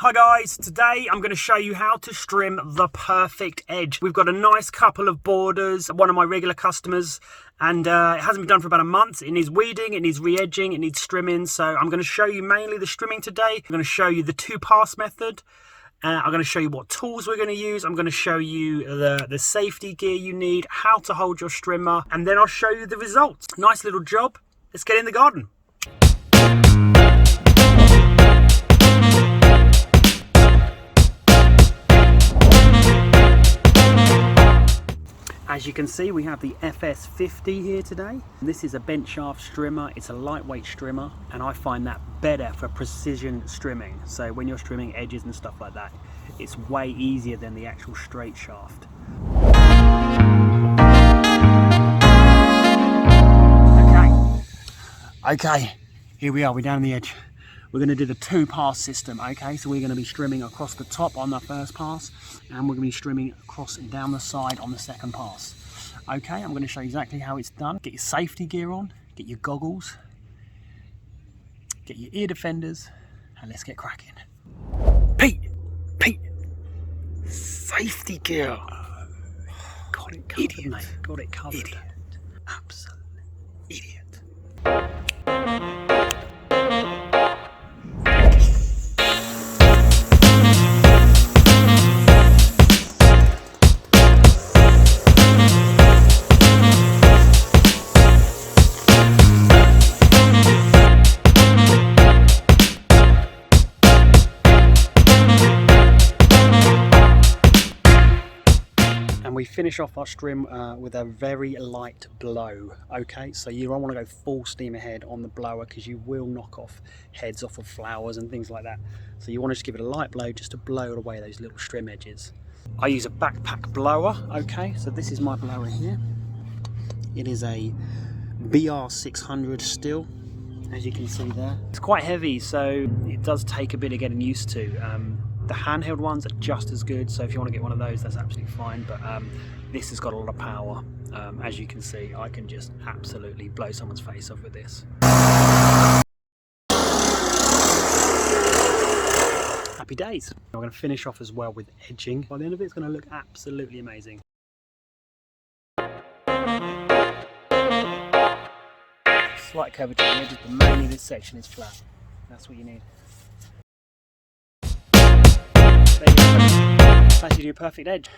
Hi guys, today I'm going to show you how to trim the perfect edge. We've got a nice couple of borders, one of my regular customers, and it hasn't been done for about a month. It needs weeding, it needs re-edging, it needs trimming. So I'm going to show you mainly the trimming today. I'm going to show you the 2-pass method. I'm going to show you what tools we're going to use. I'm going to show you the safety gear you need, how to hold your trimmer, and then I'll show you the results. Nice little job. Let's get in the garden. As you can see, we have the FS 50 here today. This is a bent shaft strimmer. It's a lightweight strimmer, and I find that better for precision trimming. So when you're trimming edges and stuff like that, it's way easier than the actual straight shaft. Okay, here we are, we're down the edge. We're going to do the 2-pass system, okay? So we're going to be trimming across the top on the first pass, and we're going to be trimming across and down the side on the second pass. Okay, I'm going to show you exactly how it's done. Get your safety gear on, get your goggles, get your ear defenders, and let's get cracking. Pete! Safety gear! Got it covered, idiot. Mate. Got it covered. Idiot. Absolute idiot. We finish off our trim with a very light blow. Okay, so you don't want to go full steam ahead on the blower because you will knock off heads off of flowers and things like that. So you want to just give it a light blow just to blow away those little trim edges. I use a backpack blower. Okay, so this is my blower here. It is a BR600 Stihl, as you can see there. It's quite heavy, so it does take a bit of getting used to. The handheld ones are just as good, so if you want to get one of those, that's absolutely fine, but this has got a lot of power. As you can see, I can just absolutely blow someone's face off with this. Happy days. I'm going to finish off as well with edging. By the end of it, it's going to look absolutely amazing. Slight curvature on the edges, but mainly this section is flat. That's what you need. There you go. That's actually a perfect edge.